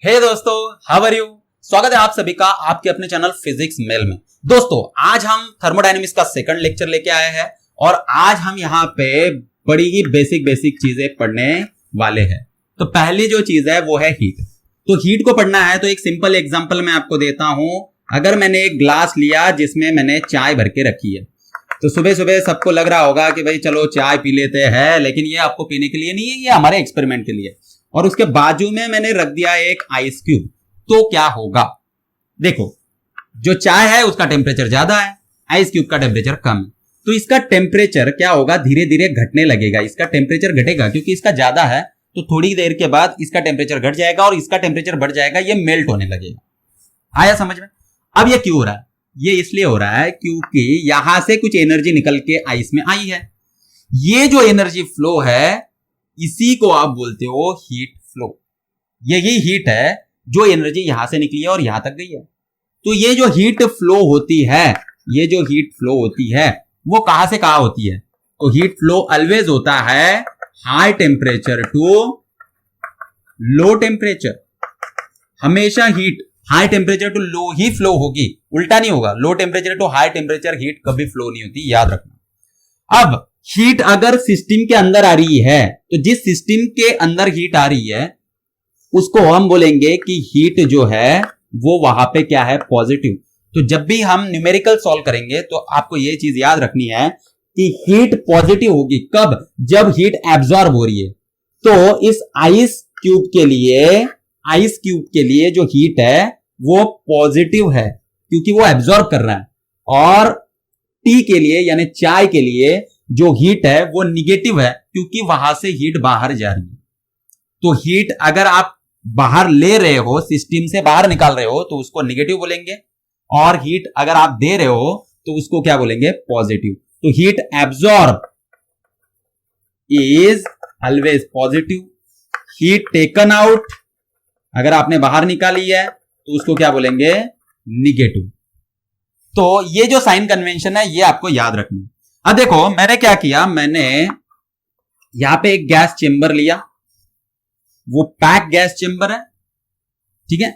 हे दोस्तों, how are you. स्वागत है आप सभी का आपके अपने चैनल फिजिक्स मेल में। दोस्तों, आज हम थर्मोडायनेमिक्स का सेकंड लेक्चर लेके आए हैं और आज हम यहाँ पे बड़ी ही बेसिक चीजें पढ़ने वाले हैं। तो पहली जो चीज है वो है हीट। तो हीट को पढ़ना है तो एक सिंपल एग्जांपल मैं आपको देता हूं। अगर मैंने एक ग्लास लिया जिसमें मैंने चाय भर के रखी है, तो सुबह सुबह सबको लग रहा होगा कि भाई चलो चाय पी लेते हैं, लेकिन ये आपको पीने के लिए नहीं है, ये हमारे एक्सपेरिमेंट के लिए। और उसके बाजू में मैंने रख दिया एक आइस क्यूब, तो क्या होगा? देखो, जो चाय है उसका टेम्परेचर ज्यादा है, आइस क्यूब का टेम्परेचर कम है, तो इसका टेम्परेचर क्या होगा? धीरे धीरे घटने लगेगा। इसका टेम्परेचर घटेगा क्योंकि इसका ज्यादा है, तो थोड़ी देर के बाद इसका टेम्परेचर घट जाएगा और इसका टेम्परेचर बढ़ जाएगा, ये मेल्ट होने लगेगा। आया समझ में? अब ये क्यों हो रहा है? ये इसलिए हो रहा है क्योंकि यहां से कुछ एनर्जी निकल के आइस में आई है। ये जो एनर्जी फ्लो है इसी को आप बोलते हो हीट फ्लो। यही हीट है जो एनर्जी यहां से निकली है और यहां तक गई है। तो ये जो हीट फ्लो होती है, ये जो हीट फ्लो होती है वो कहां से कहां होती है? तो हीट फ्लो ऑलवेज होता है high temperature to low temperature. हमेशा heat high temperature to low ही फ्लो होगी, उल्टा नहीं होगा। Low temperature to high temperature heat कभी फ्लो नहीं होती, याद रखना। अब हीट अगर सिस्टम के अंदर आ रही है, तो जिस सिस्टम के अंदर हीट आ रही है उसको हम बोलेंगे कि हीट जो है वो वहां पे क्या है? पॉजिटिव। तो जब भी हम न्यूमेरिकल सॉल्व करेंगे तो आपको ये चीज याद रखनी है कि हीट पॉजिटिव होगी। कब? जब हीट एब्जॉर्ब हो रही है। तो इस आइस क्यूब के लिए जो हीट है वो पॉजिटिव है क्योंकि वो एब्जॉर्ब कर रहा है, और टी के लिए यानी चाय के लिए जो हीट है वो निगेटिव है क्योंकि वहां से हीट बाहर जा रही है। तो हीट अगर आप बाहर ले रहे हो, सिस्टम से बाहर निकाल रहे हो, तो उसको निगेटिव बोलेंगे, और हीट अगर आप दे रहे हो तो उसको क्या बोलेंगे? पॉजिटिव। तो heat absorb is always positive. Heat taken out अगर आपने बाहर निकाली है तो उसको क्या बोलेंगे? निगेटिव। तो ये जो साइन कन्वेंशन है ये आपको याद रखना है। अब देखो, मैंने क्या किया, मैंने यहां पे एक गैस चेंबर लिया, वो पैक गैस चेंबर है, ठीक है।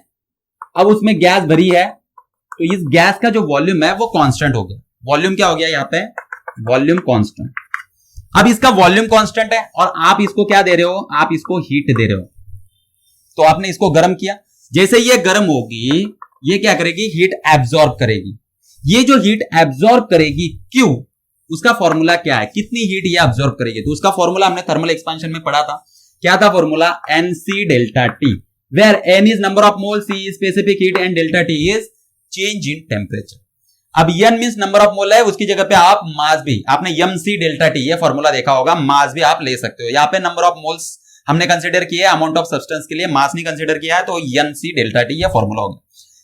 अब उसमें गैस भरी है, तो इस गैस का जो वॉल्यूम है वो कांस्टेंट हो गया। वॉल्यूम क्या हो गया यहां पे? Volume constant. अब इसका वॉल्यूम कांस्टेंट है और आप इसको क्या दे रहे हो? आप इसको हीट दे रहे हो। तो आपने इसको गर्म किया, जैसे ये गर्म होगी ये क्या करेगी? हीट एब्जॉर्ब करेगी। ये जो हीट एब्जॉर्ब करेगी, क्यों? उसका फॉर्मूला क्या है? कितनी हीट ये एब्जॉर्ब करेगी? तो उसका फॉर्मूला हमने थर्मल एक्सपेंशन में पढ़ा था। क्या था फॉर्मूला? NC डेल्टा टी, where N is number of mole, C is specific heat and delta T is change in temperature. अब N means number of mole है, उसकी जगह पे आप मास भी, आपने MC डेल्टा T ये फॉर्मूला देखा होगा, मास भी आप ले सकते हो। यहाँ पे नंबर ऑफ मोल्स हमने कंसिडर किया, अमाउंट ऑफ सब्सटेंस के लिए मास नहीं कंसिडर किया है, तो NC डेल्टा T ये फॉर्मूला हो गया।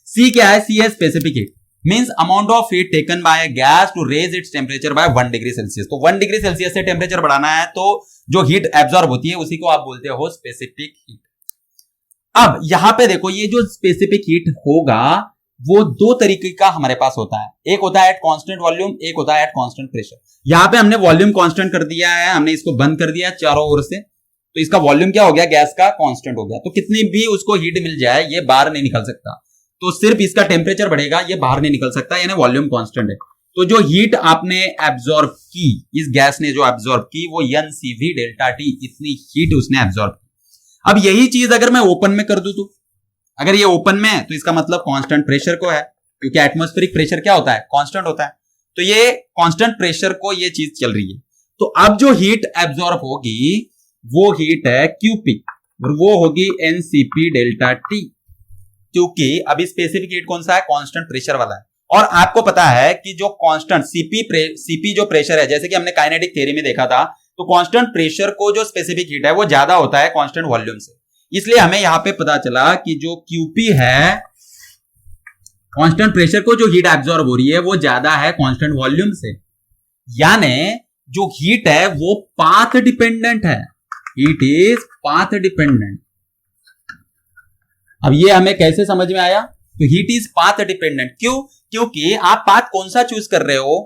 C क्या है? C है specific heat, means amount of heat taken by gas to raise its temperature by 1 degree Celsius. तो 1 डिग्री सेल्सियस से टेम्परेचर बढ़ाना है, तो जो हीट एब्जॉर्ब होती है उसी को आप बोलते हो स्पेसिफिक हीट। अब यहां पे देखो, ये जो स्पेसिफिक हीट होगा वो दो तरीके का हमारे पास होता है। एक होता है एट कांस्टेंट वॉल्यूम, एक होता है एट कांस्टेंट प्रेशर। यहां पे हमने वॉल्यूम कांस्टेंट कर दिया है, हमने इसको बंद कर दिया चारों ओर से, तो इसका वॉल्यूम क्या हो गया? गैस का कांस्टेंट हो गया। तो कितनी भी उसको हीट मिल जाए ये बाहर नहीं निकल सकता, तो सिर्फ इसका टेम्परेचर बढ़ेगा, ये बाहर नहीं निकल सकता, यानी वॉल्यूम कांस्टेंट है। तो जो हीट आपने एब्जॉर्ब की, इस गैस ने जो एब्जॉर्ब की, वो NCV डेल्टा T, इतनी हीट उसने एब्जॉर्ब की। अब यही चीज अगर मैं ओपन में कर दूं, तो अगर ये ओपन में है तो इसका मतलब कांस्टेंट प्रेशर को है, क्योंकि एटमॉस्फेरिक प्रेशर क्या होता है? कांस्टेंट होता है। तो ये कांस्टेंट प्रेशर को ये चीज चल रही है। तो अब जो हीट एब्जॉर्ब होगी वो हीट है QP, और वो होगी NCP डेल्टा T, क्योंकि अभी स्पेसिफिक हीट कौन सा है? कांस्टेंट प्रेशर वाला है। और आपको पता है कि जो कांस्टेंट CP जो प्रेशर है, जैसे कि हमने काइनेटिक थ्योरी में देखा था, तो कांस्टेंट प्रेशर को जो स्पेसिफिक हीट है वो ज्यादा होता है कांस्टेंट वॉल्यूम से। इसलिए हमें यहां पे पता चला कि जो QP है, कांस्टेंट प्रेशर को जो हीट एब्जॉर्ब हो रही है वो ज्यादा है कांस्टेंट वॉल्यूम से, यानी जो हीट है वो पाथ डिपेंडेंट है। Heat is path dependent. अब ये हमें कैसे समझ में आया? तो हीट इज पाथ डिपेंडेंट। क्यों? क्योंकि आप पाथ कौन सा चूज कर रहे हो?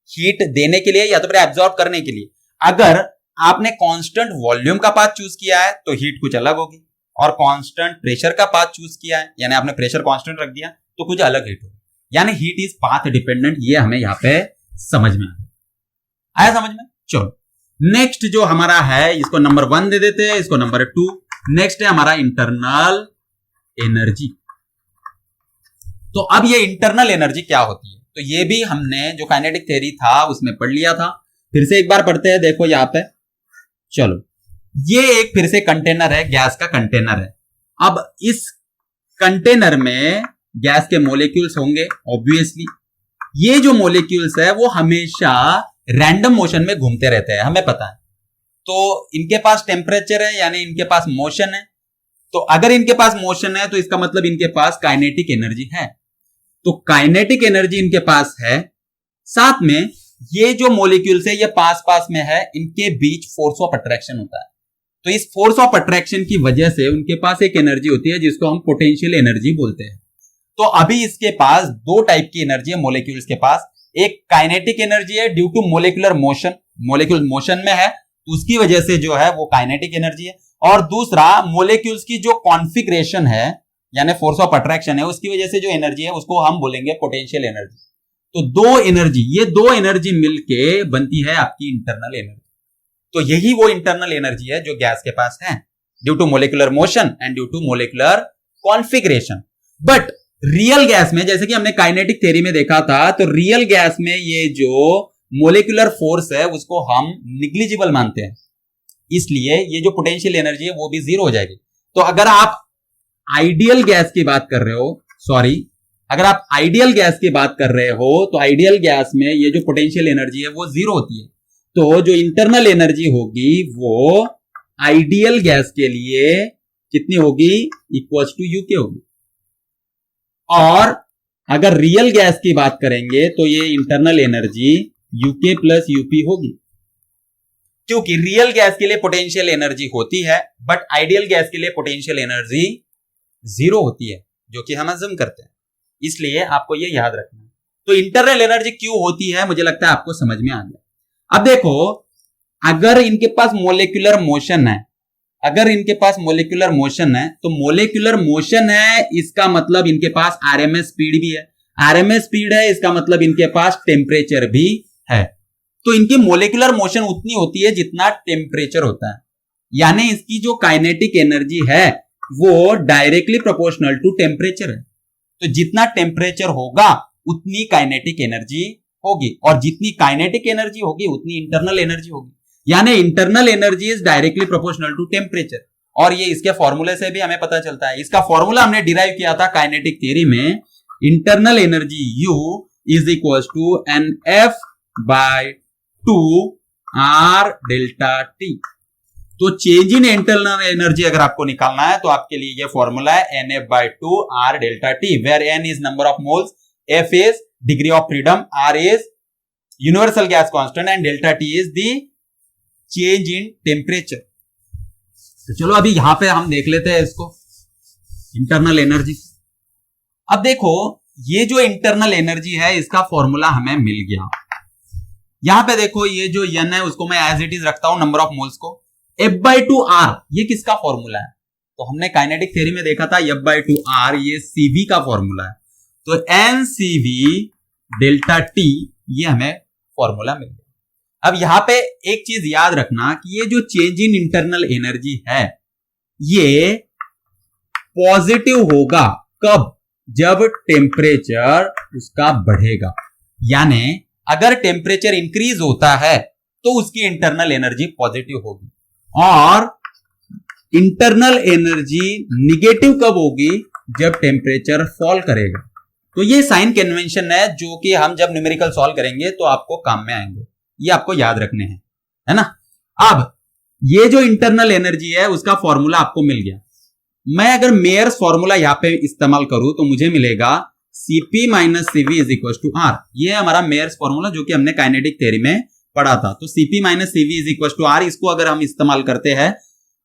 हीट देने के लिए या तो फिर एब्जॉर्ब करने के लिए। अगर आपने कांस्टेंट वॉल्यूम का पाथ चूज किया है तो हीट कुछ अलग होगी, और कांस्टेंट प्रेशर का पाथ चूज किया है, यानी आपने प्रेशर कांस्टेंट रख दिया तो कुछ अलग हीट होगी, यानी हीट इज पाथ डिपेंडेंट। ये हमें यहाँ पे समझ में आया समझ में। चलो नेक्स्ट जो हमारा है, इसको नंबर 1 दे देते हैं, इसको नंबर 2। नेक्स्ट है हमारा इंटरनल एनर्जी। तो अब ये इंटरनल एनर्जी क्या होती है, तो ये भी हमने जो काइनेटिक थ्योरी था उसमें पढ़ लिया था, फिर से एक बार पढ़ते हैं। देखो यहाँ पे, चलो ये एक फिर से कंटेनर है, गैस का कंटेनर है। अब इस कंटेनर में गैस के मॉलिक्यूल्स होंगे ऑब्वियसली। ये जो मॉलिक्यूल्स है वो हमेशा रैंडम मोशन में घूमते रहते हैं, हमें पता है। तो इनके पास टेम्परेचर है, यानी इनके पास मोशन है। तो अगर इनके पास मोशन है तो इसका मतलब इनके पास काइनेटिक एनर्जी है। तो काइनेटिक एनर्जी इनके पास है, साथ में ये जो मॉलिक्यूल्स है ये पास पास में है, इनके बीच फोर्स ऑफ अट्रैक्शन होता है। तो इस फोर्स ऑफ अट्रैक्शन की वजह से उनके पास एक एनर्जी होती है जिसको हम पोटेंशियल एनर्जी बोलते हैं। तो अभी इसके पास दो टाइप की एनर्जी है मॉलिक्यूल्स के पास। एक काइनेटिक एनर्जी है due to molecular motion, molecule motion में है तो उसकी वजह से जो है वो काइनेटिक एनर्जी है। और दूसरा मॉलिक्यूल्स की जो कॉन्फिगरेशन है यानी फोर्स ऑफ अट्रैक्शन है, उसकी वजह से जो एनर्जी है उसको हम बोलेंगे पोटेंशियल एनर्जी। तो दो एनर्जी, ये दो एनर्जी मिलके बनती है आपकी इंटरनल एनर्जी। तो यही वो इंटरनल एनर्जी है जो गैस के पास है, due to molecular motion and due to molecular configuration. But real gas में, जैसे कि हमने काइनेटिक थ्योरी में देखा था, तो रियल गैस में ये जो मोलिकुलर फोर्स है उसको हम निग्लिजिबल मानते हैं, इसलिए ये जो पोटेंशियल एनर्जी है वो भी जीरो हो जाएगी। तो अगर आप आइडियल गैस की बात कर रहे हो, अगर आप आइडियल गैस की बात कर रहे हो तो आइडियल गैस में ये जो पोटेंशियल एनर्जी है वो जीरो होती है। तो जो इंटरनल एनर्जी होगी वो आइडियल गैस के लिए कितनी होगी, इक्वल्स टू यू के होगी। और अगर रियल गैस की बात करेंगे तो ये internal energy UK plus UP होगी, क्योंकि रियल गैस के लिए पोटेंशियल एनर्जी होती है बट आइडियल गैस के लिए पोटेंशियल एनर्जी जीरो होती है, जो कि हम अज्यूम करते हैं। इसलिए आपको ये याद रखना है। तो इंटरनल एनर्जी क्यों होती है मुझे लगता है आपको समझ में आ गया। अब देखो, अगर इनके पास मोलिकुलर मोशन है, तो मोलिकुलर मोशन है इसका मतलब इनके पास आरएमएस स्पीड भी है, आरएमएस स्पीड है इसका मतलब इनके पास टेम्परेचर भी है। तो इनकी मोलिकुलर मोशन उतनी होती है जितना टेम्परेचर होता है, यानी इसकी जो काइनेटिक एनर्जी है वो डायरेक्टली प्रोपोर्शनल टू टेम्परेचर है। तो जितना टेम्परेचर होगा उतनी काइनेटिक एनर्जी होगी, और जितनी काइनेटिक एनर्जी होगी उतनी इंटरनल एनर्जी होगी, यानी internal energy is directly proportional to temperature. और ये इसके फॉर्मूले से भी हमें पता चलता है। इसका फॉर्मूला हमने डिराइव किया था काइनेटिक थ्योरी में, internal energy U is equal to NF by 2 R delta T। तो चेंज इन इंटरनल एनर्जी अगर आपको निकालना है तो आपके लिए ये फॉर्मूला है NF by 2 R delta T, where N is number of moles, F is degree of freedom, R is universal gas constant and delta T is the change in temperature. तो चलो अभी यहां पे हम देख लेते हैं इसको, इंटरनल एनर्जी। अब देखो, ये जो इंटरनल एनर्जी है इसका फॉर्मूला हमें मिल गया। यहां पे देखो, ये जो N है उसको मैं एज इट इज रखता हूं, नंबर ऑफ मोल्स को। F/2R ये किसका फॉर्मूला है, तो हमने काइनेटिक थ्योरी में देखा था F/2R ये CV का फॉर्मूला है। तो NCV डेल्टा T ये हमें फॉर्मूला मिल गया। अब यहां पे एक चीज याद रखना कि ये जो चेंज इन इंटरनल एनर्जी है ये पॉजिटिव होगा कब, जब टेम्परेचर उसका बढ़ेगा। यानी अगर टेम्परेचर इंक्रीज होता है तो उसकी इंटरनल एनर्जी पॉजिटिव होगी, और इंटरनल एनर्जी निगेटिव कब होगी, जब टेम्परेचर फॉल करेगा। तो ये साइन कन्वेंशन है जो कि हम जब न्यूमेरिकल सॉल्व करेंगे तो आपको काम में आएंगे, ये आपको याद रखने हैं, है ना। अब ये जो इंटरनल एनर्जी है उसका फॉर्मूला आपको मिल गया। मैं अगर मेयर्स फॉर्मूला यहां पे इस्तेमाल करूं तो मुझे मिलेगा Cp minus CV is equal to R। ये है हमारा मेयर्स फॉर्मूला जो कि हमने काइनेटिक थ्योरी में पढ़ा था। तो Cp minus CV is equal to R, इसको अगर हम इस्तेमाल करते हैं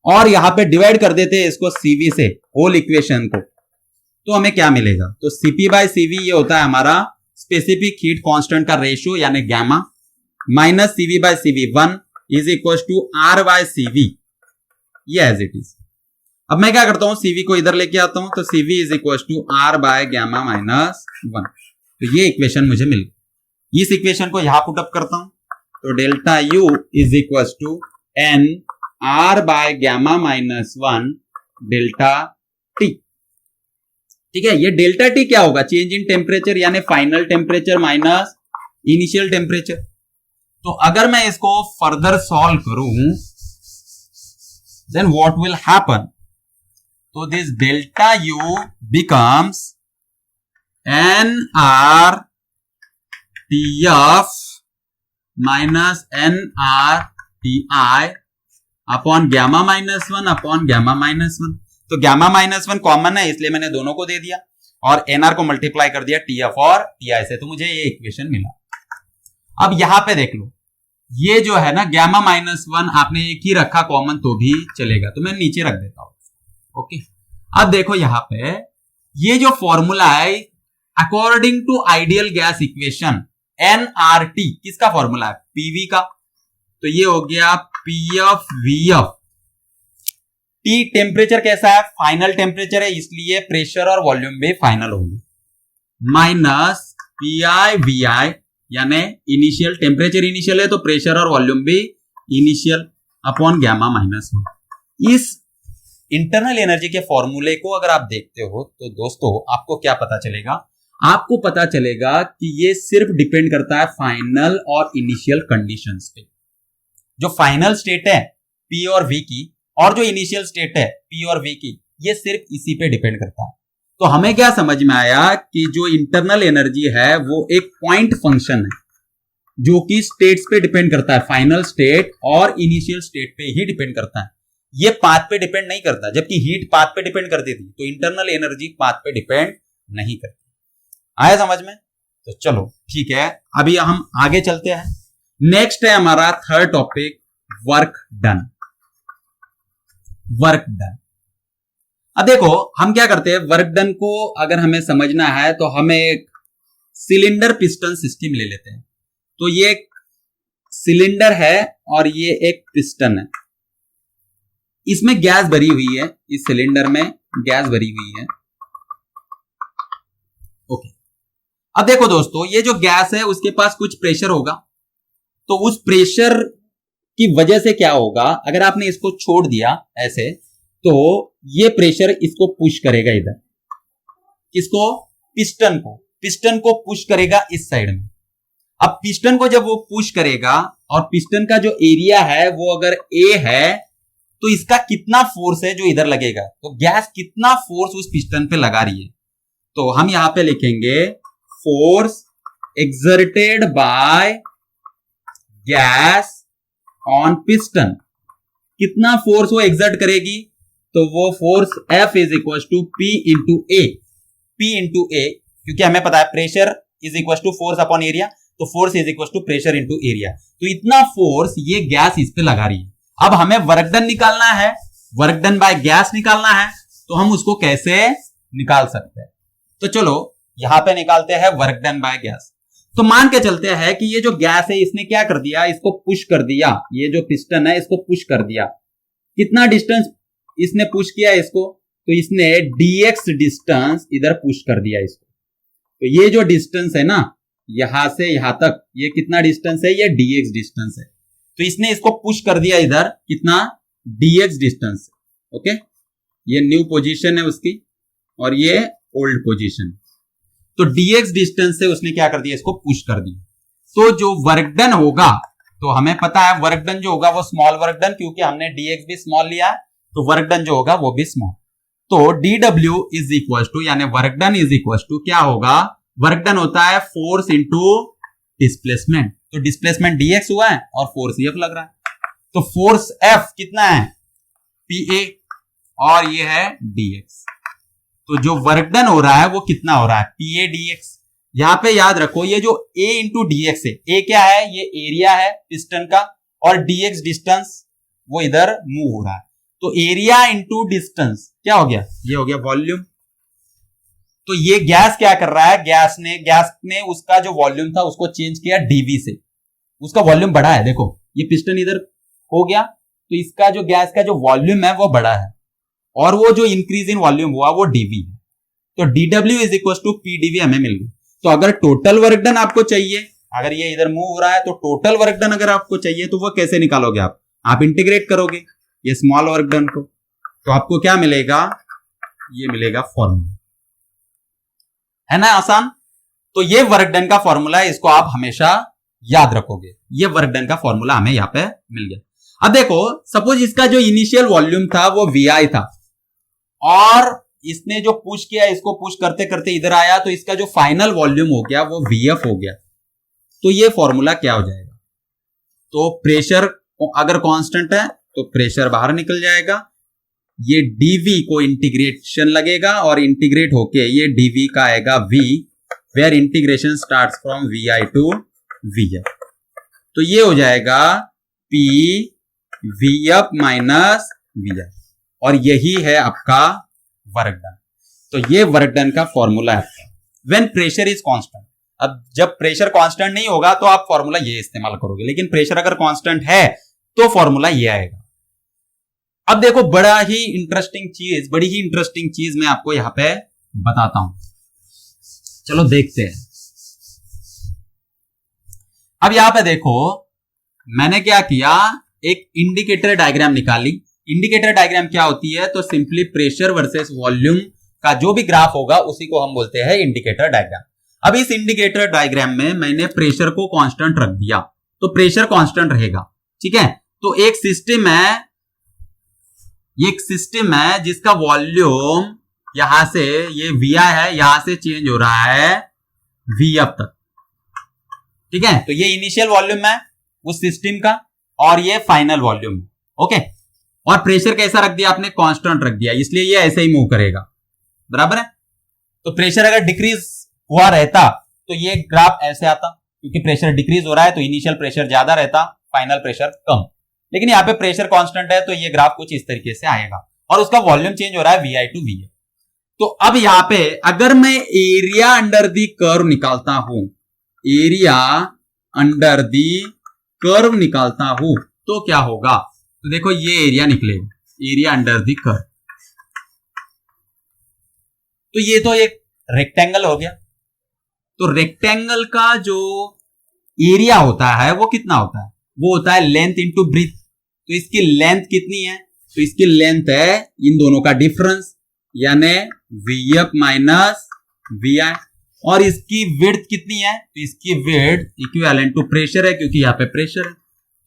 और यहां पे डिवाइड कर देते हैं इसको CV से, होल इक्वेशन को, तो हमें क्या मिलेगा, तो Cp बाय CV ये होता है हमारा स्पेसिफिक हीट कांस्टेंट का रेशियो यानी gamma, minus CV by CV 1 is equal to R by CV, ये एज इट इज। अब मैं क्या करता हूं, CV को इधर लेके आता हूं, तो CV is equal to R by gamma minus 1। तो ये इक्वेशन मुझे मिल गई। इस इक्वेशन को यहां पुटअप करता हूं, तो delta U is equal to N R by gamma minus 1 delta T। ठीक है, ये डेल्टा T क्या होगा, चेंज इन टेम्परेचर यानी final temperature minus initial temperature. तो अगर मैं इसको फर्दर सॉल्व करूं, then what will happen? So this delta U becomes nRTF minus nRTI upon gamma minus 1 upon gamma minus 1। तो गैमा माइनस 1 कॉमन है, इसलिए मैंने दोनों को दे दिया और nr को मल्टीप्लाई कर दिया TF और TI से, तो मुझे ये इक्वेशन मिला। अब यहां पे देख लो, ये जो है ना गैमा माइनस 1 आपने एक ही रखा कॉमन तो भी चलेगा, तो मैं नीचे रख देता हूं। ओके, अब देखो यहां पे ये जो फॉर्मूला है according to ideal gas equation nRT किसका फॉर्मूला है, PV का, तो ये हो गया PF/VF। T टेम्परेचर कैसा है, फाइनल टेम्परेचर है, इसलिए प्रेशर और वॉल्यूम भी फाइनल होंगे, माइनस PI/VI यानी इनिशियल टेम्परेचर इनिशियल है तो प्रेशर और वॉल्यूम भी इनिशियल अपॉन गैमा माइनस 1। इस इंटरनल एनर्जी के फॉर्मूले को अगर आप देखते हो तो दोस्तों आपको क्या पता चलेगा, आपको पता चलेगा कि ये सिर्फ डिपेंड करता है फाइनल और इनिशियल कंडीशंस पे। जो फाइनल स्टेट है P और V की और जो इनिशियल स्टेट है P और V की, ये सिर्फ इसी पे डिपेंड करता है। तो हमें क्या समझ में आया कि जो इंटरनल एनर्जी है वो एक पॉइंट फंक्शन है जो कि स्टेट्स पे डिपेंड करता है, फाइनल स्टेट और इनिशियल स्टेट पे ही डिपेंड करता है, ये पाथ पे डिपेंड नहीं करता। जबकि हीट पाथ पे डिपेंड करती थी, तो इंटरनल एनर्जी पाथ पे डिपेंड नहीं करती। आया समझ में? तो चलो ठीक है, अभी हम आगे चलते हैं। नेक्स्ट है हमारा third topic, work done. Work done, अब देखो हम क्या करते हैं, वर्क डन को अगर हमें समझना है तो हमें एक सिलेंडर पिस्टन सिस्टम ले लेते हैं। तो ये एक सिलेंडर है और ये एक पिस्टन है, इसमें गैस भरी हुई है, इस सिलेंडर में गैस भरी हुई है। ओके, अब देखो दोस्तों, ये जो गैस है उसके पास कुछ प्रेशर होगा, तो उस प्रेशर की वजह से क्या होगा, अगर आपने इसको छोड़ दिया ऐसे, तो ये प्रेशर इसको पुश करेगा इधर, किसको, पिस्टन को पुश करेगा इस साइड में। अब पिस्टन को जब वो पुश करेगा और पिस्टन का जो एरिया है वो अगर A है, तो इसका कितना फोर्स है जो इधर लगेगा, तो गैस कितना फोर्स उस पिस्टन पे लगा रही है, तो हम यहां पे लिखेंगे force exerted by gas on piston. कितना फोर्स वो एक्सर्ट करेगी, तो वो force F is equal to P into A, क्योंकि हमें पता है pressure is equal to force upon area, तो force is equal to pressure into area. तो इतना फोर्स ये गैस इस पे लगा रही है। अब हमें वर्क डन निकालना है, वर्क डन बाय गैस निकालना है, तो हम उसको कैसे निकाल सकते हैं, तो चलो यहां पे निकालते हैं वर्क डन बाय गैस। तो मान के चलते हैं कि ये जो गैस है इसने क्या कर दिया, इसको पुश कर दिया, ये जो पिस्टन है इसको पुश कर दिया। कितना डिस्टेंस इसने पुश किया इसको, तो इसने dx डिस्टेंस इधर पुश कर दिया इसको। तो ये जो डिस्टेंस है ना यहां से यहां तक, ये कितना डिस्टेंस है, ये dx डिस्टेंस है। तो इसने इसको पुश कर दिया इधर, कितना, dx डिस्टेंस। ओके, ये न्यू पोजीशन है उसकी और ये ओल्ड पोजीशन। तो dx डिस्टेंस से उसने क्या कर दिया, इसको पुश कर दिया। तो जो वर्क डन होगा, तो हमें पता है वर्क डन जो होगा वो स्मॉल वर्क डन, क्योंकि हमने dx भी स्मॉल लिया है, तो वर्क डन जो होगा वो भी स्मॉल। तो dw इज इक्वल टू, यानी work done is equal to क्या होगा, वर्क डन होता है फोर्स इंटू डिस्प्लेसमेंट। तो डिस्प्लेसमेंट dx हुआ है और फोर्स F लग रहा है, तो फोर्स F कितना है, PA, और ये है dx। तो जो वर्क डन हो रहा है वो कितना हो रहा है, PA dx। यहां पे याद रखो ये जो A इंटू dx है, A क्या है, ये एरिया है पिस्टन का, और dx डिस्टेंस वो इधर मूव हो रहा है। तो एरिया इंटू डिस्टेंस क्या हो गया, ये हो गया वॉल्यूम। तो ये गैस क्या कर रहा है, गैस ने उसका जो वॉल्यूम था उसको चेंज किया dv से, उसका वॉल्यूम बढ़ा है। देखो ये पिस्टन इधर हो गया, तो इसका जो गैस का जो वॉल्यूम है वो बढ़ा है। और वो जो इंक्रीज इन वॉल्यूम हुआ वो डीवी है। तो dW is equal to PdV हमें मिल गया। तो अगर टोटल वर्क डन आपको चाहिए, अगर ये इधर मूव हो रहा है तो टोटल वर्क डन अगर आपको चाहिए तो वो कैसे निकालोगे आप इंटीग्रेट करोगे ये स्मॉल वर्क डन को, तो आपको क्या मिलेगा, ये मिलेगा फॉर्मूला, है ना आसान। तो ये वर्क डन का फॉर्मूला है, इसको आप हमेशा याद रखोगे। ये वर्क डन का फॉर्मूला हमें यहां पे मिल गया। अब देखो सपोज इसका जो इनिशियल वॉल्यूम था वो VI था और इसने जो पुश किया, इसको पुश करते करते इधर आया, तो इसका जो फाइनल वॉल्यूम हो गया वो VF हो गया। तो ये फॉर्मूला क्या हो जाएगा, तो प्रेशर अगर कांस्टेंट है तो प्रेशर बाहर निकल जाएगा, ये dV को इंटीग्रेशन लगेगा और इंटीग्रेट होके ये dV का आएगा V, where integration starts from VI to VF। तो ये हो जाएगा P VF माइनस VI और यही है आपका वर्क डन। तो ये वर्क डन का फॉर्मूला है आपका व्हेन प्रेशर इज कांस्टेंट। अब जब प्रेशर कांस्टेंट नहीं होगा तो आप फॉर्मूला ये इस्तेमाल करोगे, लेकिन प्रेशर अगर कांस्टेंट है तो फॉर्मूला ये आएगा। अब देखो बड़ी ही इंटरेस्टिंग चीज मैं आपको यहां पे बताता हूं, चलो देखते हैं। अब यहां पे देखो मैंने क्या किया, एक इंडिकेटर डायग्राम निकाली। इंडिकेटर डायग्राम क्या होती है, तो सिंपली प्रेशर वर्सेस वॉल्यूम का जो भी ग्राफ होगा उसी को हम बोलते हैं इंडिकेटर डायग्राम। अब इस इंडिकेटर डायग्राम में मैंने प्रेशर को कांस्टेंट रख दिया, तो प्रेशर कांस्टेंट रहेगा, ठीक है। तो एक सिस्टम है जिसका वॉल्यूम यहां से ये VI है, यहां से चेंज हो रहा है VF तक, ठीक है। तो ये इनिशियल वॉल्यूम है उस सिस्टम का और ये फाइनल वॉल्यूम है, ओके। और प्रेशर कैसा रख दिया आपने, कांस्टेंट रख दिया, इसलिए ये ऐसे ही मूव करेगा, बराबर है। तो प्रेशर अगर डिक्रीज हुआ रहता तो ये ग्राफ ऐसे आता, क्योंकि प्रेशर डिक्रीज हो रहा है तो इनिशियल प्रेशर ज्यादा रहता, फाइनल प्रेशर कम। लेकिन यहाँ पे प्रेशर कांस्टेंट है तो ये ग्राफ कुछ इस तरीके से आएगा और उसका वॉल्यूम चेंज हो रहा है VI टू VF। तो अब यहाँ पे अगर मैं एरिया अंडर दी कर्व निकालता हूं, एरिया अंडर दी कर्व निकालता हूं तो क्या होगा, तो देखो ये एरिया निकलेगा, एरिया अंडर दी कर्व। तो ये तो एक रेक्टेंगल हो गया। तो रेक्टेंगल का जो एरिया होता है वो कितना होता है, वो होता है लेंथ इंटू ब्रीथ। तो इसकी लेंथ कितनी है, तो इसकी लेंथ है इन दोनों का डिफरेंस, यानी VF माइनस VI। और इसकी विड्थ कितनी है, तो इसकी विड्थ इक्विवेलेंट टू प्रेशर है, क्योंकि यहां पे प्रेशर है।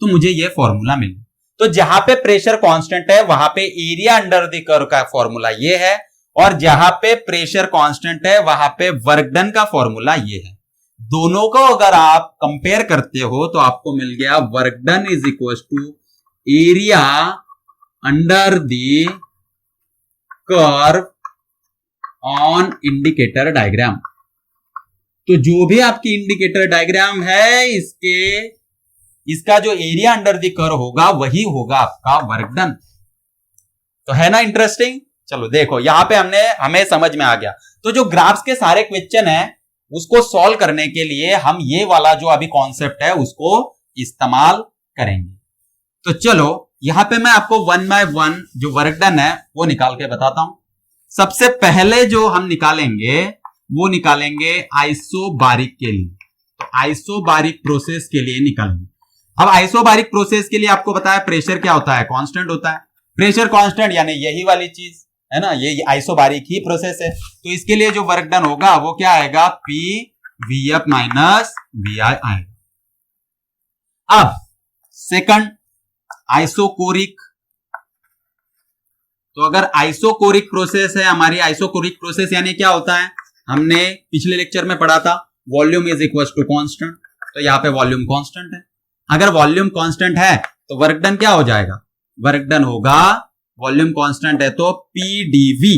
तो मुझे ये फॉर्मूला मिला। तो जहां पे प्रेशर कांस्टेंट है वहां पे एरिया अंडर द कर्व का फॉर्मूला ये है, और जहां पे प्रेशर कांस्टेंट है वहां पे वर्क डन का फॉर्मूला ये है। दोनों को अगर आप कंपेयर करते हो तो आपको मिल गया work done is equal to area under the curve on indicator diagram. तो जो भी आपकी इंडिकेटर डायग्राम है इसका जो एरिया अंडर द कर्व होगा वही होगा आपका वर्क डन। तो है ना इंटरेस्टिंग। चलो देखो यहां पे हमें समझ में आ गया। तो जो ग्राफ्स के सारे क्वेश्चन है उसको सॉल्व करने के लिए हम ये वाला जो अभी कॉन्सेप्ट है उसको इस्तेमाल करेंगे। तो चलो यहां पे मैं आपको 1 बाय 1 जो वर्क डन है वो निकाल के बताता हूं। सबसे पहले जो हम निकालेंगे वो निकालेंगे आइसोबारिक के लिए। तो आइसोबारिक प्रोसेस के लिए निकालेंगे। अब आइसोबारिक प्रोसेस के लिए आपको बताया प्रेशर क्या होता है, कांस्टेंट होता है। प्रेशर कांस्टेंट यानी यही वाली चीज है ना, ये आइसोबारिक ही प्रोसेस है। तो इसके लिए जो वर्क डन होगा वो क्या आएगा, P VF माइनस VI आएगा। अब सेकंड आइसोकोरिक। तो अगर आइसोकोरिक प्रोसेस है हमारी, आइसोकोरिक प्रोसेस यानी क्या होता है, हमने पिछले लेक्चर में पढ़ा था volume is equal to constant. तो यहां पे वॉल्यूम कांस्टेंट है। अगर वॉल्यूम कांस्टेंट है तो वर्क डन क्या हो जाएगा, वर्क डन होगा, वॉल्यूम कांस्टेंट है तो PdV।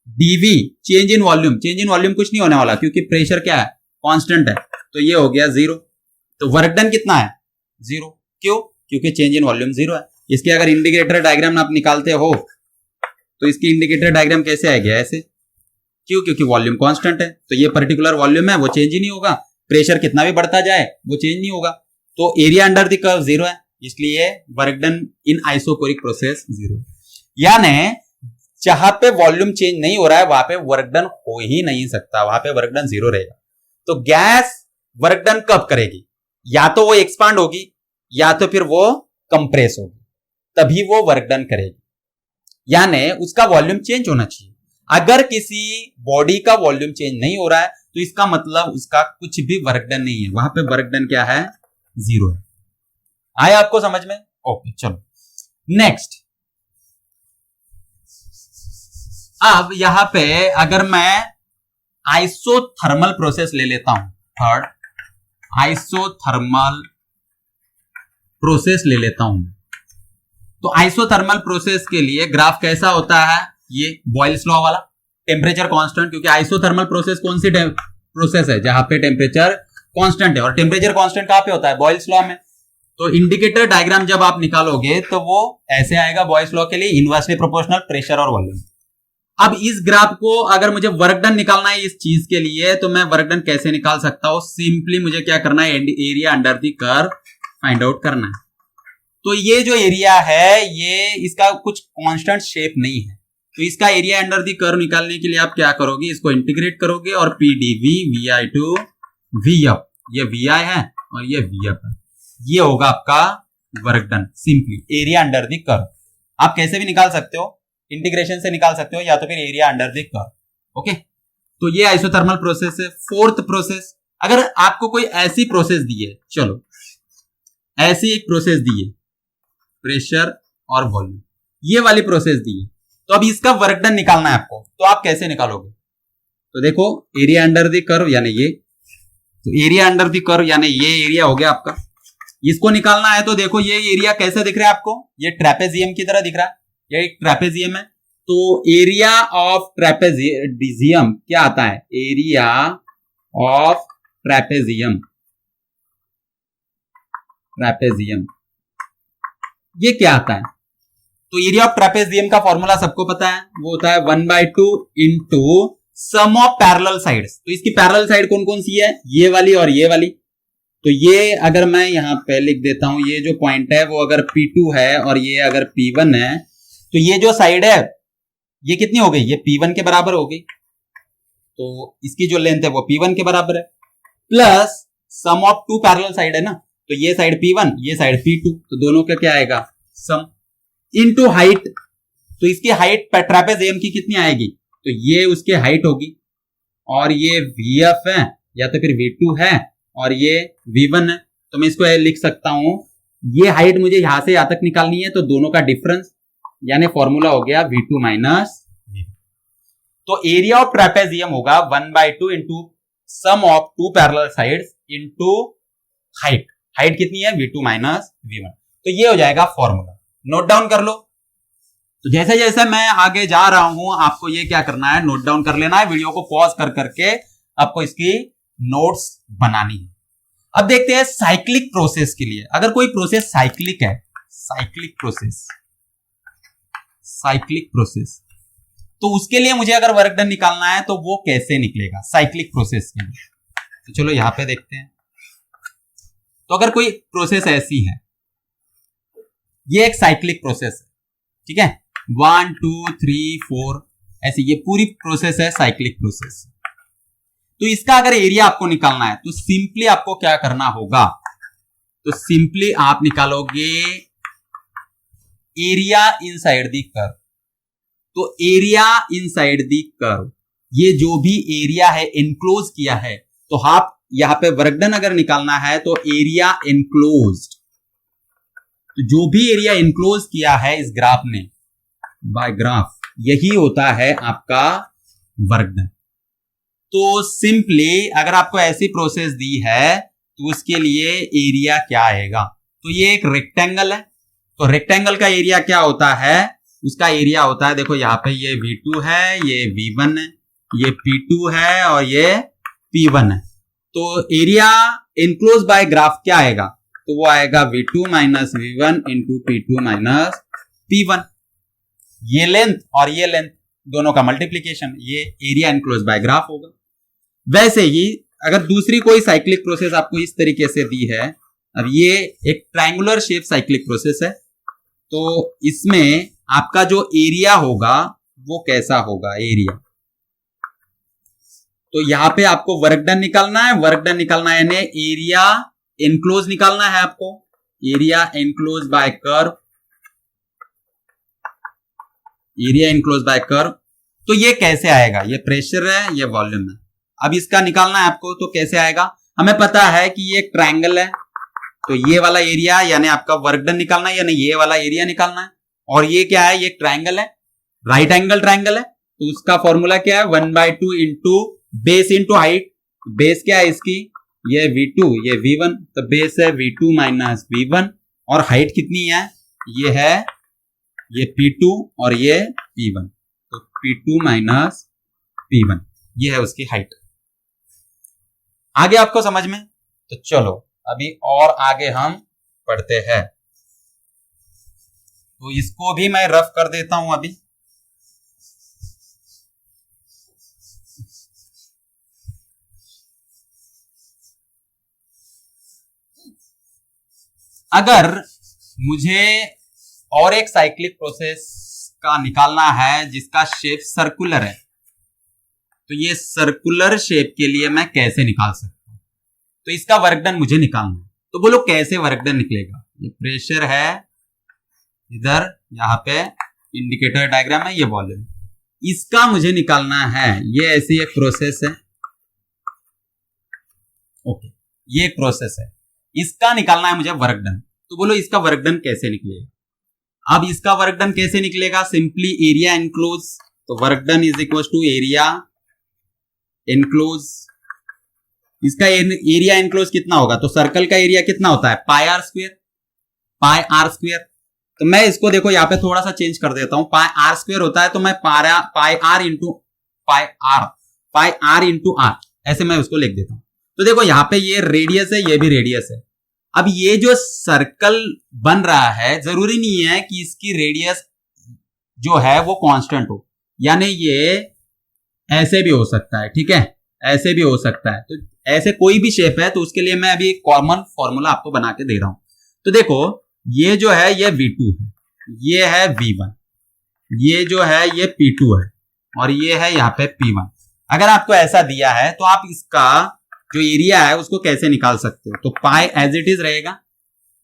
dV change in volume, change in volume कुछ नहीं होने वाला क्योंकि प्रेशर क्या है, कांस्टेंट है। तो ये हो गया 0। तो वर्क डन कितना है, 0। क्यों, क्योंकि चेंज इन वॉल्यूम 0 है। इसके अगर इंडिकेटर डायग्राम आप निकालते हो तो इसकी इंडिकेटर डायग्राम कैसे आएगी, ऐसे। क्यों, क्योंकि वॉल्यूम कांस्टेंट है। तो ये पर्टिकुलर वॉल्यूम है वो चेंज ही नहीं होगा, प्रेशर कितना भी बढ़ता जाए वो चेंज नहीं होगा। तो एरिया अंडर द कर्व 0 है, इसलिए work done in isochoric process 0। यानी जहां पे वॉल्यूम चेंज नहीं हो रहा है वहां पे वर्क डन हो ही नहीं सकता, वहां पे वर्क डन 0 रहेगा। तो गैस वर्क डन कब करेगी? या तो वो एक्सपांड होगी या तो फिर वो कंप्रेस होगी, तभी वो वर्क डन करेगी। यानी उसका वॉल्यूम चेंज होना चाहिए। अगर किसी बॉडी का वॉल्यूम चेंज नहीं हो रहा है तो इसका मतलब उसका कुछ भी वर्क डन नहीं है, वहां पे वर्क डन क्या है? 0 है। आया आपको समझ में? ओके, चलो नेक्स्ट। अब यहां पे अगर मैं आइसोथर्मल प्रोसेस ले लेता हूं, थर्ड आइसोथर्मल प्रोसेस ले लेता हूं, तो आइसोथर्मल प्रोसेस के लिए ग्राफ कैसा होता है? ये बॉयल्स लॉ वाला, टेम्परेचर कांस्टेंट, क्योंकि आइसोथर्मल प्रोसेस कौन सी प्रोसेस है? जहां पे टेम्परेचर कांस्टेंट है, और टेम्परेचर कांस्टेंट कहां पे होता है? बॉयल्स लॉ में। तो इंडिकेटर डायग्राम जब आप निकालोगे तो वो ऐसे आएगा बॉयल्स लॉ के लिए, इनवर्सली प्रोपोर्शनल प्रेशर और वॉल्यूम। अब इस ग्राफ को अगर मुझे वर्क डन निकालना है इस चीज के लिए, तो मैं वर्क डन कैसे निकाल सकता हूं? सिंपली मुझे क्या करना है? Area under the curve find out करना है। तो ये जो एरिया है ये इसका कुछ कांस्टेंट शेप नहीं है, तो इसका एरिया अंडर द कर्व निकालने के लिए आप क्या करोगे? इसको इंटीग्रेट करोगे और P D V V I to V up, ये वी आई है और ये वी अप है, ये होगा आपका work done. Simply area under the curve आप कैसे भी निकाल सकते हो, इंटीग्रेशन से निकाल सकते हो या तो फिर area under the curve. Okay, तो ये आइसोथर्मल प्रोसेस है। फोर्थ प्रोसेस, अगर आपको कोई ऐसी प्रोसेस दी है, चलो ऐसी एक प्रोसेस दी है, प्रेशर और वॉल्यूम, ये वाली प्रोसेस दी है, तो अब इसका वर्क डन निकालना है आपको, तो आप कैसे निकालोगे? तो देखो एरिया अंडर द कर्व यानी ये, तो एरिया अंडर द कर्व यानी ये एरिया हो गया आपका, इसको निकालना है। तो देखो ये एरिया कैसे दिख रहा है आपको? ये ट्रेपेजियम की तरह दिख रहा है, ये एक ट्रेपेजियम है। तो एरिया ऑफ ट्रेपेजियम क्या आता है? एरिया ऑफ ट्रेपेजियम, ट्रेपेजियम ये क्या आता है? तो एरिया ऑफ ट्रेपेजियम का फॉर्मूला सबको पता है, वो होता है 1/2 into sum of parallel sides. तो इसकी पैरेलल साइड कौन कौन सी है? ये वाली और ये वाली। तो ये अगर मैं यहां पे लिख देता हूं, ये जो पॉइंट है वो अगर P2 है और ये अगर P1 है, तो ये जो साइड है ये कितनी हो गई? ये P1 के बराबर हो गई। तो इसकी जो लेंथ है वो P1 के बराबर है, plus sum of two parallel side है ना, तो ये साइड P1 ये साइड P2, तो दोनों का क्या आएगा? सम इनटू हाइट। तो इसकी हाइट ट्रेपेजियम की कितनी आएगी? तो ये उसकी हाइट होगी, और ये VF है या तो फिर V2 है और ये V1 है। तो मैं इसको लिख सकता हूं, ये हाइट मुझे यहां से यहां तक निकालनी है, तो दोनों का डिफरेंस यानी फॉर्मूला हो गया V2 माइनस V1। तो एरिया ऑफ ट्रेपेजियम होगा 1/2 into sum of two parallel sides into height. Height कितनी है? V2 minus V1। तो ये हो जाएगा फॉर्मूला, नोट डाउन कर लो। तो जैसे जैसे मैं आगे जा रहा हूं आपको ये क्या करना है? नोट डाउन कर लेना है, वीडियो को पॉज कर करके आपको इसकी नोट्स बनानी है। अब देखते हैं साइक्लिक प्रोसेस के लिए, अगर कोई प्रोसेस साइक्लिक है, साइक्लिक प्रोसेस, तो उसके लिए मुझे अगर वर्क डन निकालना है तो वो कैसे निकलेगा साइक्लिक प्रोसेस के लिए? तो चलो यहां पे देखते हैं। तो अगर कोई प्रोसेस ऐसी है, ये एक साइक्लिक प्रोसेस है, ठीक है, 1 2 3 4 ऐसी ये पूरी प्रोसेस है साइक्लिक प्रोसेस। तो इसका अगर एरिया आपको निकालना है तो सिंपली आपको क्या करना होगा? तो सिंपली आप निकालोगे एरिया इनसाइड द कर्व। तो एरिया इनसाइड द कर्व, ये जो भी एरिया है एनक्लोज किया है, तो आप यहां पे वर्क डन अगर निकालना है तो एरिया एनक्लोज्ड, तो जो भी एरिया एनक्लोज किया है इस ग्राफ ने, बाय ग्राफ, यही होता है आपका वर्क डन। तो सिंपली अगर आपको ऐसी प्रोसेस दी है तो उसके लिए एरिया क्या आएगा? तो ये एक रेक्टेंगल है, तो रेक्टेंगल का एरिया क्या होता है? उसका एरिया होता है, देखो यहाँ पे ये V2 है, ये V1 है, ये P2 है और ये P1 है। तो एरिया एनक्लोज बाय ग्राफ क्या आएगा? तो वो आएगा V2 minus V1 into P2 minus P1। ये लेंथ और ये लेंथ दोनों का मल्टीप्लीकेशन, ये एरिया एनक्लोज बाय ग्राफ होगा। वैसे ही अगर दूसरी कोई साइक्लिक प्रोसेस आपको इस तरीके से दी है, अब ये एक ट्रायंगुलर शेप साइक्लिक प्रोसेस है, तो इसमें आपका जो एरिया होगा वो कैसा होगा एरिया। तो यहां पे आपको वर्क डन निकालना है, वर्क डन निकालना है यानी एरिया एनक्लोज निकालना है आपको, area enclose by curve, area enclose by curve. तो ये कैसे आएगा, ये प्रेशर है, ये वॉल्यूम है। अब इसका निकालना है आपको, तो कैसे आएगा, हमें पता है कि ये एक ट्रायंगल है, तो ये वाला एरिया यानी आपका वर्क डन निकालना है, यानी ये वाला एरिया निकालना है। और ये क्या है, ये ट्रायंगल है, राइट एंगल ट्रायंगल है, तो उसका फॉर्मूला क्या है, 1/2 into base into height. Base क्या है इसकी, ये V2, ये V1, तो बेस है V2 माइनस V1, और हाइट कितनी है, ये है ये P2 और ये P1, तो P2 माइनस P1 ये है उसकी हाइट। आगे आपको समझ में, तो चलो अभी और आगे हम पढ़ते हैं। तो इसको भी मैं रफ कर देता हूं अभी। अगर मुझे और एक साइक्लिक प्रोसेस का निकालना है जिसका शेप सर्कुलर है, तो ये सर्कुलर शेप के लिए मैं कैसे निकाल सकता हूं, तो इसका वर्क डन मुझे निकालना है। तो बोलो कैसे वर्क डन निकलेगा, ये प्रेशर है इधर, यहां पे इंडिकेटर डायग्राम है, ये वॉल्यूम, इसका मुझे निकालना है। ये ऐसी एक प्रोसेस है, ओके, ये एक प्रोसेस है, इसका निकालना है मुझे वर्क डन। तो बोलो इसका वर्क डन कैसे निकलेगा। अब इसका वर्क डन कैसे निकलेगा, सिंपली एरिया एनक्लोज, तो work done is equal to area enclose. इसका एरिया एनक्लोज कितना होगा, तो सर्कल का एरिया कितना होता है, pi r square, pi r square. तो मैं इसको देखो यहाँ पे थोड़ा सा चेंज कर देता हूं, पाई आर स्क्वायर होता है, तो मैं पाई आर इंटू आर ऐसे मैं उसको लिख देता हूं। तो देखो यहाँ पे ये रेडियस है, ये भी रेडियस है। अब ये जो सर्कल बन रहा है, जरूरी नहीं है कि इसकी रेडियस जो है वो कांस्टेंट हो, यानी ये ऐसे भी हो सकता है, ठीक है, ऐसे भी हो सकता है। तो ऐसे कोई भी शेप है, तो उसके लिए मैं अभी एक कॉमन फॉर्मूला आपको बना के दे रहा हूं। तो देखो ये जो है ये V2 है, ये है V1, ये जो है ये P2 है, और ये है यहाँ पे P1। अगर आपको ऐसा दिया है तो आप इसका जो एरिया है उसको कैसे निकाल सकते हो, तो पाई एज इट इज रहेगा।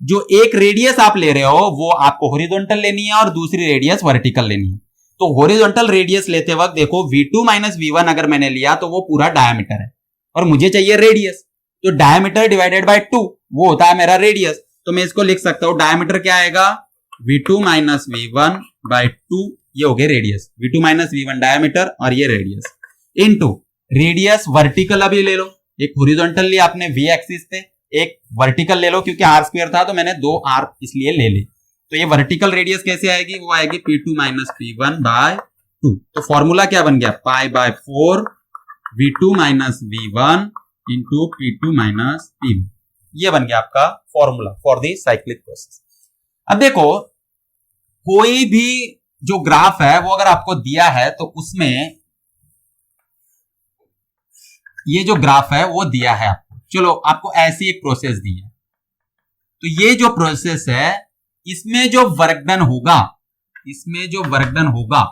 जो एक रेडियस आप ले रहे हो वो आपको हॉरिजॉन्टल लेनी है और दूसरी रेडियस वर्टिकल लेनी है। तो हॉरिजॉन्टल रेडियस लेते वक्त देखो V2 माइनस V1 अगर मैंने लिया तो वो पूरा डायमीटर है, और मुझे चाहिए रेडियस, तो डायमीटर डिवाइडेड बाय 2 वो होता है मेरा रेडियस। तो मैं इसको लिख सकता हूं, डायमीटर क्या आएगा, V2 माइनस V1 बाय 2, ये हो गया radius, V2 minus V1 diameter और ये रेडियस, इनटू रेडियस वर्टिकल अभी ले लो, एक हॉरिजॉन्टल लिया आपने V एक्सिस पे, एक वर्टिकल ले लो, क्योंकि R स्क्वायर था तो मैंने 2R इसलिए ले ली। तो ये वर्टिकल रेडियस कैसे आएगी, वो आएगी P2 माइनस P1 बाय 2। तो फॉर्मूला क्या बन गया, pi by 4 V2 minus V1 into P2 minus P1, ये बन गया आपका formula for the cyclic process. अब देखो कोई भी जो ग्राफ है वो अगर आपको दिया है तो उसमें ये जो ग्राफ है वो दिया है आपको, चलो आपको ऐसी एक प्रोसेस दी है, तो ये जो प्रोसेस है इसमें जो वर्क डन होगा, इसमें जो वर्क डन होगा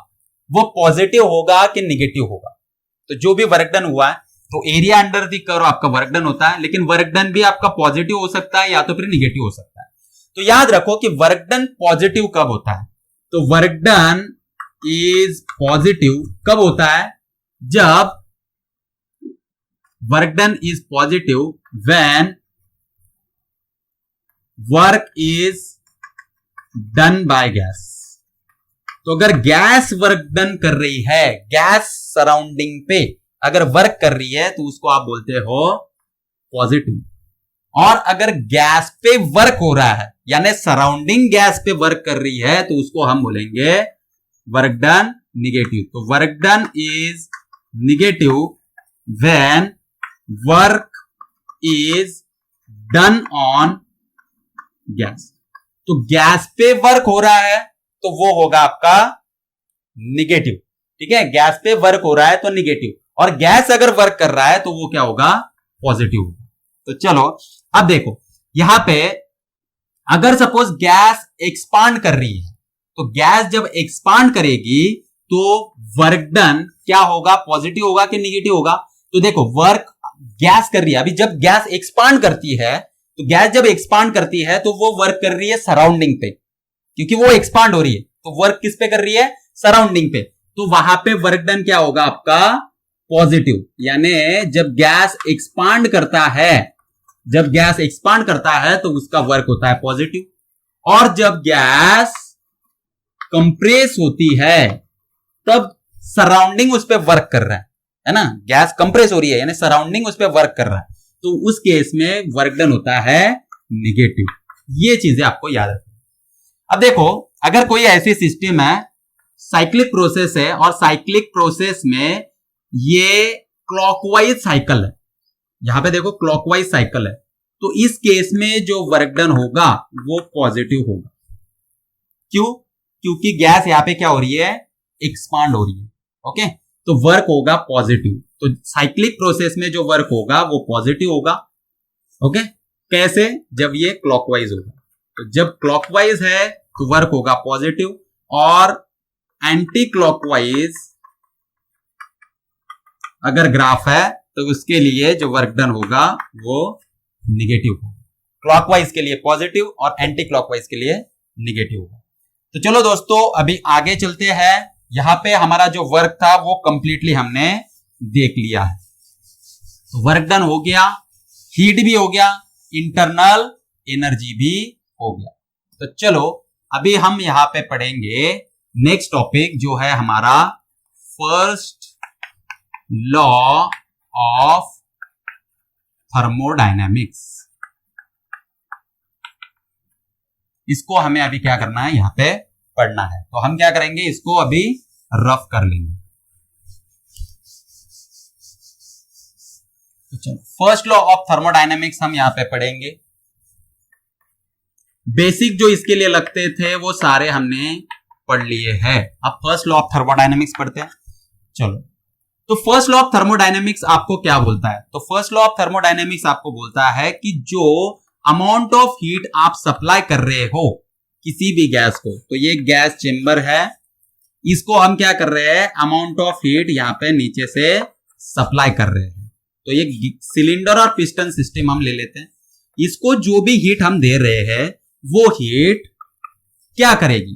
वो पॉजिटिव होगा कि निगेटिव होगा। तो जो भी वर्क डन हुआ है, तो एरिया अंडर द कर्व आपका वर्क डन होता है, लेकिन वर्क डन भी आपका पॉजिटिव हो सकता है या तो फिर निगेटिव हो सकता है। तो याद रखो कि वर्क डन पॉजिटिव कब होता है, तो वर्क डन इज पॉजिटिव कब होता है, जब work done is positive when work is done by gas. तो अगर गैस वर्क डन कर रही है, गैस सराउंडिंग पे अगर वर्क कर रही है तो उसको आप बोलते हो पॉजिटिव, और अगर गैस पे वर्क हो रहा है यानी सराउंडिंग गैस पे वर्क कर रही है तो उसको हम बोलेंगे वर्क डन निगेटिव। तो work done is negative when work is done on gas. तो गैस पे वर्क हो रहा है तो वो होगा आपका निगेटिव, ठीक है, गैस पे वर्क हो रहा है तो निगेटिव, और गैस अगर वर्क कर रहा है तो वो क्या होगा, पॉजिटिव होगा। तो चलो अब देखो यहां पे अगर सपोज गैस एक्सपांड कर रही है, तो गैस जब एक्सपांड करेगी तो वर्क डन क्या होगा, पॉजिटिव होगा कि निगेटिव होगा? तो देखो वर्क गैस कर रही है, अभी जब गैस एक्सपांड करती है, तो गैस जब एक्सपांड करती है तो वो वर्क कर रही है सराउंडिंग पे, क्योंकि वो एक्सपांड हो रही है, तो वर्क किस पे कर रही है, सराउंडिंग पे। तो वहां पे वर्क डन क्या होगा आपका, पॉजिटिव। यानी जब गैस एक्सपांड करता है, जब गैस एक्सपांड करता है तो उसका वर्क होता है पॉजिटिव, और जब गैस कंप्रेस होती है तब सराउंडिंग उस पर वर्क कर रहा है ना, गैस कंप्रेस हो रही है यानी सराउंडिंग उस पर वर्क कर रहा है, तो उस केस में वर्क डन होता है निगेटिव। ये चीजें आपको याद रखनी। अब देखो अगर कोई ऐसी सिस्टम है, साइक्लिक प्रोसेस है, और साइक्लिक प्रोसेस में ये क्लॉकवाइज साइकिल है, यहां पे देखो क्लॉकवाइज साइकिल है, तो इस केस में जो वर्क डन होगा वो पॉजिटिव होगा। क्यों? क्योंकि गैस यहां पे क्या हो रही है, एक्सपांड हो रही है। ओके, तो वर्क होगा पॉजिटिव। तो साइक्लिक प्रोसेस में जो वर्क होगा वो पॉजिटिव होगा। ओके, कैसे? जब ये क्लॉकवाइज होगा, तो जब क्लॉकवाइज है तो वर्क होगा पॉजिटिव, और एंटी क्लॉकवाइज अगर ग्राफ है तो उसके लिए जो वर्क डन होगा वो निगेटिव होगा। क्लॉकवाइज के लिए पॉजिटिव और एंटी क्लॉकवाइज के लिए निगेटिव होगा। तो चलो दोस्तों अभी आगे चलते हैं। यहां पे हमारा जो वर्क था वो कंप्लीटली हमने देख लिया है। तो वर्क डन हो गया, हीट भी हो गया, इंटरनल एनर्जी भी हो गया। तो चलो अभी हम यहां पे पढ़ेंगे नेक्स्ट टॉपिक जो है हमारा फर्स्ट लॉ ऑफ थर्मोडायनेमिक्स। इसको हमें अभी क्या करना है, यहां पे पढ़ना है। तो हम क्या करेंगे, इसको अभी रफ कर लेंगे। तो चलो फर्स्ट लॉ ऑफ थर्मोडायनेमिक्स हम यहां पे पढ़ेंगे। बेसिक जो इसके लिए लगते थे वो सारे हमने पढ़ लिए हैं। अब फर्स्ट लॉ ऑफ थर्मोडायनेमिक्स पढ़ते हैं। चलो, तो फर्स्ट लॉ ऑफ थर्मोडायनेमिक्स आपको क्या बोलता है? तो फर्स्ट लॉ ऑफ थर्मोडायनेमिक्स आपको बोलता है कि जो अमाउंट ऑफ हीट आप सप्लाई कर रहे हो किसी भी गैस को, तो ये गैस चेंबर है, इसको हम क्या कर रहे हैं, अमाउंट ऑफ हीट यहां पे नीचे से सप्लाई कर रहे हैं। तो ये सिलेंडर और पिस्टन सिस्टम हम ले लेते हैं। इसको जो भी हीट हम दे रहे हैं वो हीट क्या करेगी,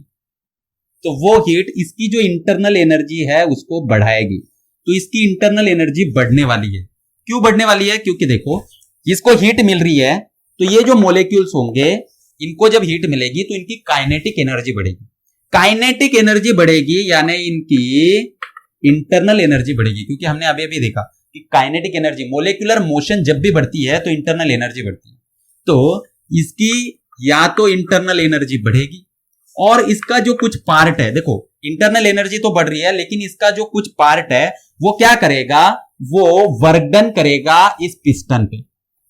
तो वो हीट इसकी जो इंटरनल एनर्जी है उसको बढ़ाएगी। तो इसकी इंटरनल एनर्जी बढ़ने वाली है। क्यों बढ़ने वाली है? क्योंकि देखो इसको हीट मिल रही है, तो ये जो मोलेक्यूल्स होंगे इनको जब हीट मिलेगी तो इनकी काइनेटिक एनर्जी बढ़ेगी। काइनेटिक एनर्जी बढ़ेगी यानी इनकी इंटरनल एनर्जी बढ़ेगी, क्योंकि हमने अभी अभी देखा कि काइनेटिक एनर्जी, मोलेक्युलर मोशन जब भी बढ़ती है तो इंटरनल एनर्जी बढ़ती है। तो इसकी या तो इंटरनल एनर्जी बढ़ेगी, और इसका जो कुछ पार्ट है, देखो इंटरनल एनर्जी तो बढ़ रही है लेकिन इसका जो कुछ पार्ट है वो क्या करेगा, वो वर्क डन करेगा इस पिस्टन पे।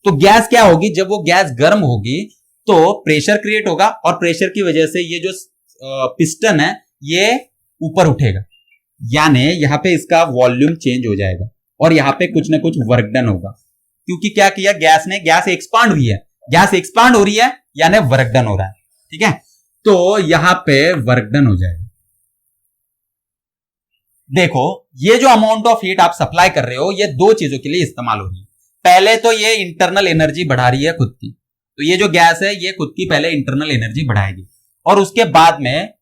तो गैस क्या होगी, जब वो गैस गर्म होगी तो प्रेशर क्रिएट होगा, और प्रेशर की वजह से ये जो पिस्टन है ये ऊपर उठेगा, यानी यहां पे इसका वॉल्यूम चेंज हो जाएगा और यहां पे कुछ ना कुछ वर्क डन होगा। क्योंकि क्या किया गैस ने, गैस एक्सपांड हुई है, गैस एक्सपांड हो रही है यानी वर्क डन हो रहा है। ठीक है, तो यहां पे वर्क डन हो जाएगा। देखो ये जो अमाउंट ऑफ हीट आप सप्लाई कर रहे हो ये दो चीजों के लिए इस्तेमाल हो रही है। पहले तो ये इंटरनल एनर्जी बढ़ा रही है खुद की, तो ये जो गैस है ये खुद की पहले इंटरनल एनर्जी बढ़ाएगी, और उसके बाद में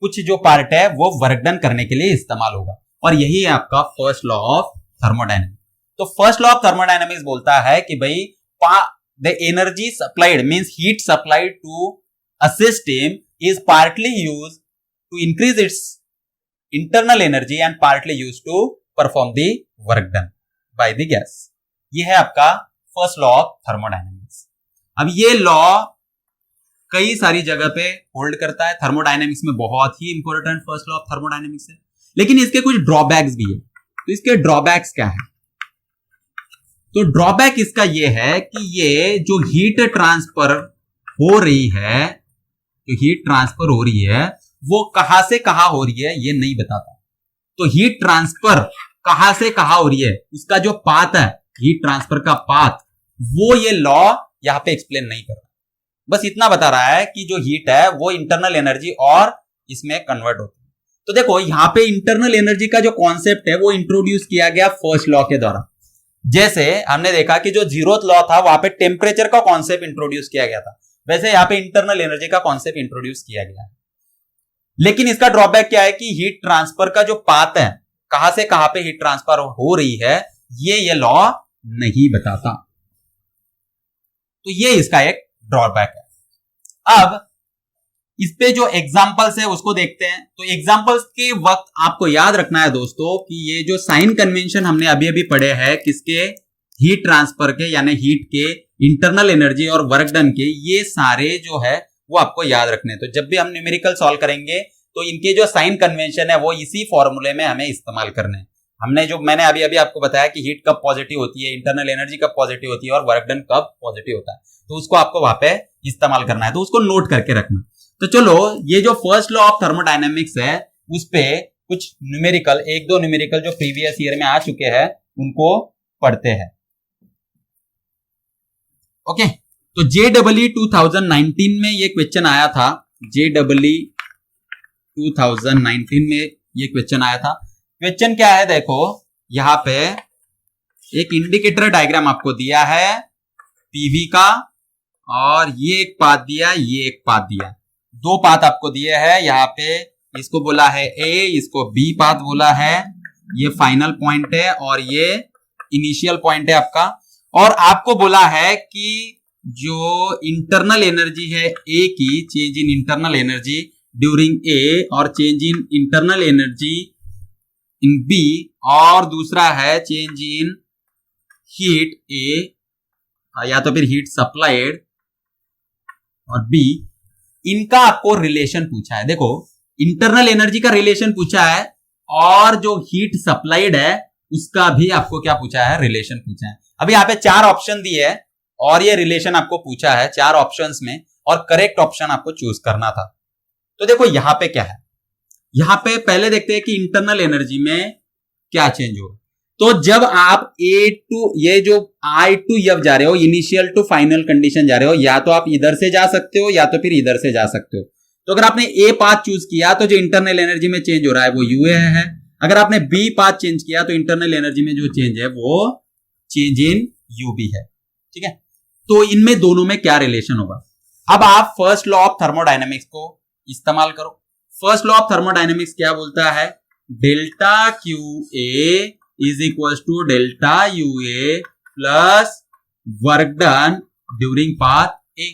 कुछ जो पार्ट है वो वर्क डन करने के लिए इस्तेमाल होगा, और यही है आपका फर्स्ट लॉ ऑफ थर्मोडायनेमिक्स। तो फर्स्ट लॉ ऑफ थर्मोडायनेमिक्स बोलता है कि भाई the energy supplied means heat supplied to a system is partly used to increase its internal energy and partly used to perform the work done by the gas. ये है आपका first law of thermodynamics. अब ये law कई सारी जगह पे hold करता है, थर्मोडायनेमिक्स में बहुत ही important first law of thermodynamics है, लेकिन इसके कुछ ड्रॉबैक्स भी है। तो इसके ड्रॉबैक्स क्या है? तो ड्रॉबैक इसका ये है कि ये जो हीट ट्रांसफर हो रही है, जो हीट ट्रांसफर हो रही है वो कहां से कहां हो रही है ये नहीं बताता। तो हीट ट्रांसफर कहां से कहां हो रही है, उसका जो पाथ है, हीट ट्रांसफर का पाथ, वो ये लॉ यहां पे एक्सप्लेन नहीं कर रहा। बस इतना बता रहा है कि जो हीट है वो इंटरनल एनर्जी और इसमें कन्वर्ट होती है। तो देखो यहां पे इंटरनल एनर्जी का जो कॉन्सेप्ट है वो इंट्रोड्यूस किया गया फर्स्ट लॉ के द्वारा। जैसे हमने देखा कि जो 0th लॉ था वहां पे टेम्परेचर का कॉन्सेप्ट इंट्रोड्यूस किया गया था, वैसे यहां पे इंटरनल एनर्जी का कॉन्सेप्ट इंट्रोड्यूस किया गया है। लेकिन इसका ड्रॉबैक क्या है कि हीट ट्रांसफर का जो पाथ है, कहां से कहां पे हीट ट्रांसफर हो रही है, ये लॉ नहीं बताता। तो ये इसका एक ड्रॉबैक है। अब इस पे जो एग्जांपल्स है उसको देखते हैं। तो एग्जांपल्स के वक्त आपको याद रखना है दोस्तों कि ये जो साइन कन्वेंशन हमने अभी अभी पढ़े हैं किसके, हीट ट्रांसफर के, यानी हीट के, इंटरनल एनर्जी और वर्क डन के, ये सारे जो है वो आपको याद रखने हैं। तो जब भी हम न्यूमेरिकल सॉल्व करेंगे तो इनके जो साइन कन्वेंशन है वो इसी फॉर्मूले में हमें इस्तेमाल करने हैं। मैंने अभी अभी आपको बताया कि हीट कब पॉजिटिव होती है, इंटरनल एनर्जी कब पॉजिटिव होती है और वर्क डन कब पॉजिटिव होता है, तो उसको आपको वहां पे इस्तेमाल करना है, तो उसको नोट करके रखना। तो चलो ये जो फर्स्ट लॉ ऑफ थर्मोडायनेमिक्स है उस पे कुछ न्यूमेरिकल, एक दो न्यूमेरिकल जो प्रीवियस ईयर में आ चुके हैं उनको पढ़ते हैं। ओके, तो JEE 2019 में ये क्वेश्चन आया था। JEE 2019 में ये क्वेश्चन आया था। क्वेश्चन क्या है, देखो यहां पे एक इंडिकेटर डायग्राम आपको दिया है पीवी का, और ये एक पाथ दिया, ये एक पाथ दिया, दो पाथ आपको दिए हैं। यहाँ पे इसको बोला है ए, इसको बी पाथ बोला है। ये फाइनल पॉइंट है और ये इनिशियल पॉइंट है आपका। और आपको बोला है कि जो इंटरनल एनर्जी है ए की, change in internal energy during A, और change in internal energy in B, और दूसरा है चेंज इन हीट ए, या तो फिर हीट सप्लाइड और बी, इनका आपको रिलेशन पूछा है। देखो इंटरनल एनर्जी का रिलेशन पूछा है और जो हीट सप्लाइड है उसका भी आपको क्या पूछा है, रिलेशन पूछा है। अभी यहाँ पे 4 ऑप्शन दिए है और ये रिलेशन आपको पूछा है 4 ऑप्शंस में, और करेक्ट ऑप्शन आपको चूज करना था। तो देखो यहां पे क्या है, यहां पे पहले देखते हैं कि इंटरनल एनर्जी में क्या चेंज होगा। तो जब आप ए टू, ये जो आई टू एफ जा रहे हो, इनिशियल टू फाइनल कंडीशन जा रहे हो, या तो आप इधर से जा सकते हो या तो फिर इधर से जा सकते हो। तो अगर आपने ए पाथ चूज किया तो जो इंटरनल एनर्जी में चेंज हो रहा है वो यूए है। अगर आपने बी पाथ चेंज किया तो इंटरनल एनर्जी में जो चेंज है वो चेंज इन यूबी है। ठीक है, तो इनमें दोनों में क्या रिलेशन होगा। अब आप फर्स्ट लॉ ऑफ थर्मोडायनेमिक्स को इस्तेमाल करो। फर्स्ट लॉ ऑफ थर्मोडायनेमिक्स क्या बोलता है, delta Q A is equal to delta U A plus work done during path A.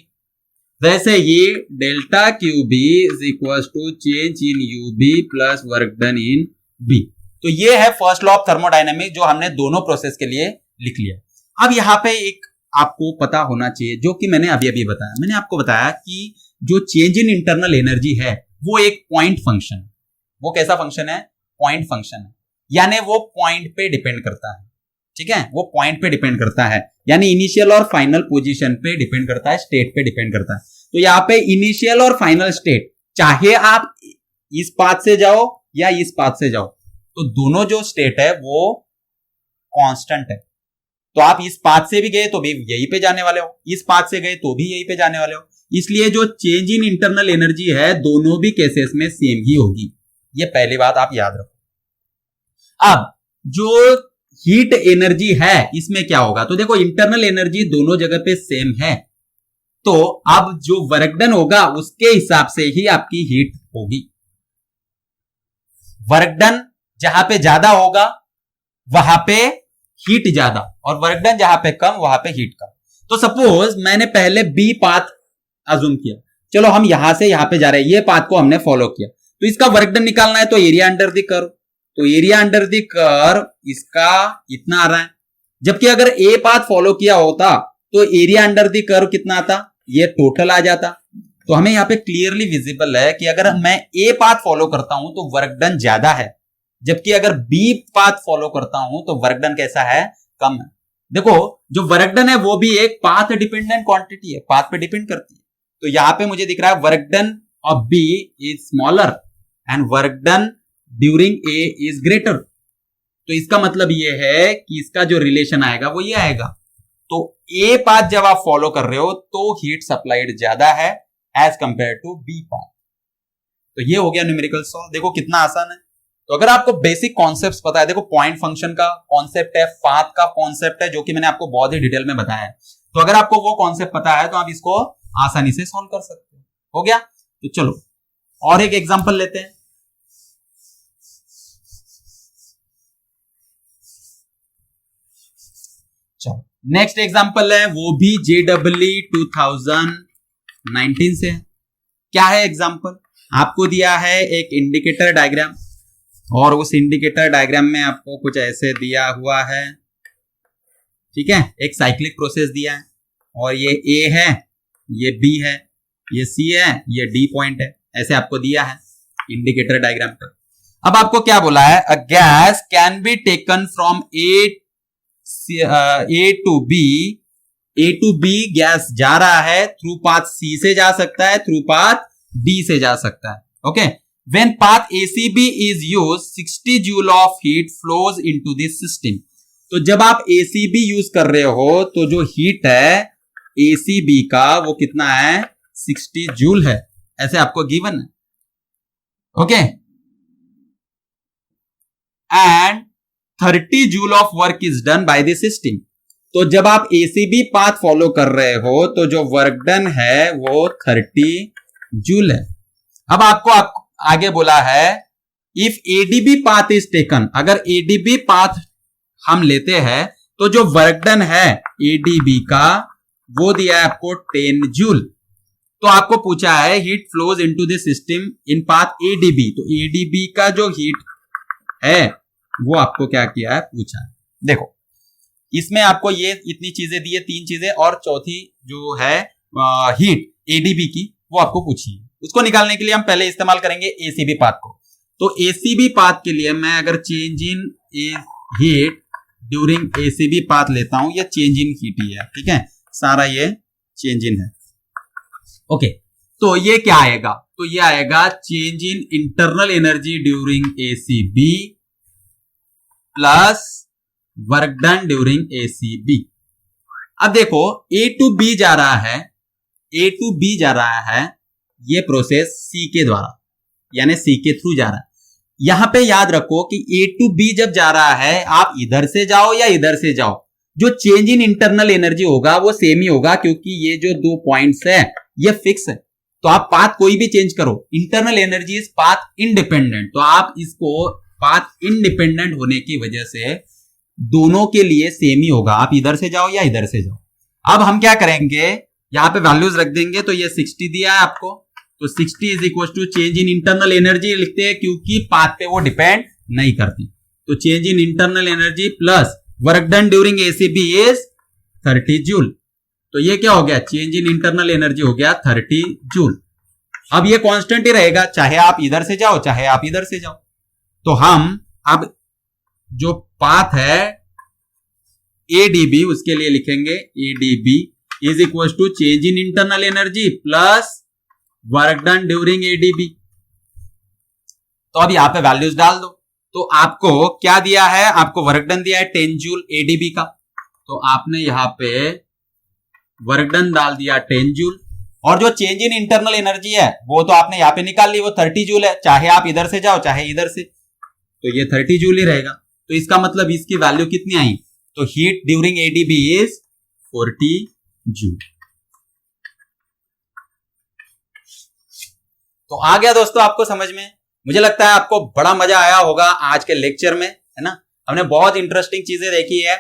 वैसे ये delta Q B is equal to change in U B plus work done in B. तो ये है first law of thermodynamics जो हमने दोनों process के लिए लिख लिया। अब यहां पे एक आपको पता होना चाहिए जो कि मैंने अभी अभी बताया। मैंने आपको बताया कि जो चेंज इन इंटरनल एनर्जी है वो एक पॉइंट फंक्शन है। वो कैसा फंक्शन है, पॉइंट फंक्शन है, यानी वो पॉइंट पे डिपेंड करता है। ठीक है, वो पॉइंट पे डिपेंड करता है, यानी इनिशियल और फाइनल पोजीशन पे डिपेंड करता है, स्टेट पे डिपेंड करता है। तो यहाँ पे इनिशियल और फाइनल स्टेट, चाहे आप इस पाथ से जाओ या इस पाथ से जाओ, तो दोनों जो स्टेट है वो कांस्टेंट है। तो आप इस पाथ से भी गए तो भी यहीं पे जाने वाले हो, इस पाथ से गए तो भी यहीं पे जाने वाले हो। इसलिए जो चेंज इन इंटरनल एनर्जी है दोनों भी केसेस में सेम ही होगी। ये पहली बात आप याद रखो। अब जो हीट एनर्जी है इसमें क्या होगा, तो देखो इंटरनल एनर्जी दोनों जगह पे सेम है, तो अब जो वर्क डन होगा उसके हिसाब से ही आपकी हीट होगी। वर्क डन जहां पे ज्यादा होगा वहां पे हीट ज्यादा, और वर्क डन जहां पे कम वहां पे हीट कम। तो सपोज मैंने पहले बी पाथ अज्यूम किया, चलो हम यहां से यहां पे जा रहे हैं, ये पाथ को हमने फॉलो किया, तो इसका वर्क डन निकालना है तो एरिया अंडर द कर्व, तो एरिया अंडर द कर्व इसका इतना आ रहा है। जबकि अगर ए पाथ फॉलो किया होता तो एरिया अंडर द कर्व कितना आता, ये टोटल आ जाता। तो हमें यहाँ पे क्लियरली विजिबल है कि अगर मैं ए पाथ फॉलो करता हूं तो वर्क डन ज्यादा है, जबकि अगर बी पाथ फॉलो करता हूं तो वर्क डन कैसा है, कम है। देखो जो वर्क डन है वो भी एक पाथ डिपेंडेंट क्वांटिटी है, पाथ पे डिपेंड करती है। तो यहां पे मुझे दिख रहा है work done of B is smaller and work done during A is greater. तो इसका मतलब ये है कि इसका जो रिलेशन आएगा वो ये आएगा। तो ए पाथ जब आप फॉलो कर रहे हो तो हीट सप्लाइड ज्यादा है as compare to B path. तो ये हो गया न्यूमेरिकल सॉल्व। देखो कितना आसान है। तो अगर आपको बेसिक कॉन्सेप्ट्स पता है, देखो पॉइंट फंक्शन का कॉन्सेप्ट है, पाथ का कॉन्सेप्ट है, जो कि मैंने आपको बहुत ही डिटेल में बताया है। तो अगर आपको वो कॉन्सेप्ट पता है तो आप इसको आसानी से सॉल्व कर सकते हो गया। तो चलो और एक एग्जांपल लेते हैं। चलो नेक्स्ट एग्जांपल है, वो भी JEE 2019 से है। क्या है एग्जांपल? आपको दिया है एक इंडिकेटर डायग्राम, और उस इंडिकेटर डायग्राम में आपको कुछ ऐसे दिया हुआ है, ठीक है। एक साइक्लिक प्रोसेस दिया है, और ये A है, ये B है, ये C है, ये D पॉइंट है, ऐसे आपको दिया है इंडिकेटर डायग्राम पर। अब आपको क्या बोला है? A gas can be taken from A to B gas जा रहा है, थ्रू पाथ C से जा सकता है, थ्रू पाथ D से जा सकता है। Okay, when path ACB is use 60 joule of heat flows into this system. तो जब आप ACB यूज कर रहे हो तो जो हीट है ACB का वो कितना है? 60 जूल है, ऐसे आपको गिवन है। Okay, and 30 joule of work is done by the system. तो जब आप ACB पाथ फॉलो कर रहे हो तो जो वर्क डन है वो 30 जूल है। अब आपको आगे बोला है if ADB path is taken, अगर ADB पाथ हम लेते हैं तो जो वर्क डन है ADB का वो दिया है आपको 10 जूल। तो आपको पूछा है heat flows into the system in path ADB, तो ADB का जो हीट है वो आपको क्या किया है? पूछा है। देखो इसमें आपको ये इतनी चीजें दी है, 3 चीजें, और चौथी जो है हीट ADB की वो आपको पूछी है। उसको निकालने के लिए हम पहले इस्तेमाल करेंगे ACB पाथ को। तो ACB पाथ के लिए मैं अगर change in heat during ACB path लेता हूं, ये चेंज इन हीट ही है, ठीक है, सारा ये चेंज इन है। ओके, तो ये क्या आएगा? तो ये आएगा change in internal energy during ACB plus work done during ACB। अब देखो A to B जा रहा है, A to B जा रहा है, ये प्रोसेस C के द्वारा, यानी C के थ्रू जा रहा है। यहां पे याद रखो कि A to B जब जा रहा है, आप इधर से जाओ या इधर से जाओ, जो चेंज इन इंटरनल एनर्जी होगा वो सेम ही होगा, क्योंकि ये जो 2 पॉइंट्स है ये फिक्स है। तो आप पाथ कोई भी चेंज करो, internal energy is path independent, तो आप इसको पाथ इंडिपेंडेंट होने की वजह से दोनों के लिए सेम ही होगा, आप इधर से जाओ या इधर से जाओ। अब हम क्या करेंगे, यहां पे वैल्यूज रख देंगे। तो ये 60 दिया है आपको, तो 60 is equal to change in internal energy लिखते हैं, क्योंकि पाथ पे वो डिपेंड नहीं करती। तो change in internal energy plus work done during ACB is 30 joule. तो ये क्या हो गया? चेंज इन इंटरनल एनर्जी हो गया 30 जूल। अब ये कांस्टेंट ही रहेगा, चाहे आप इधर से जाओ चाहे आप इधर से जाओ। तो हम अब जो पाथ है ADB उसके लिए लिखेंगे ADB is equal to change in internal energy plus work done during ADB। तो अब यहां पे वैल्यूज डाल दो। तो आपको क्या दिया है? आपको वर्क डन दिया है 10 जूल ADB का, तो आपने यहां पे वर्क डन डाल दिया 10 जूल, और जो चेंज इन इंटरनल एनर्जी है वो तो आपने यहां पे निकाल ली, वो 30 जूल है, चाहे आप इधर से जाओ चाहे इधर से, तो ये 30 जूल ही रहेगा। तो इसका मतलब इसकी वैल्यू कितनी आई? तो heat during ADB is 40 joule. तो आ गया दोस्तों आपको समझ में। मुझे लगता है आपको बड़ा मजा आया होगा आज के लेक्चर में, है ना। हमने बहुत इंटरेस्टिंग चीजें देखी है।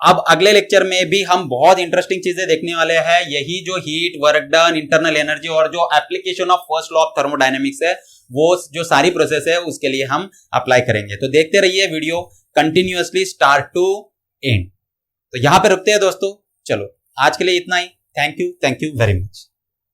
अब अगले लेक्चर में भी हम बहुत इंटरेस्टिंग चीजें देखने वाले हैं। यही जो heat, work done, internal energy और जो application of first law of thermodynamics है, वो जो सारी प्रोसेस है उसके लिए हम अप्लाई करेंगे। तो देखते रहिए video continuously start to end. तो यहां पे रुकते हैं दोस्तों। चलो आज के लिए इतना ही। Thank you very much.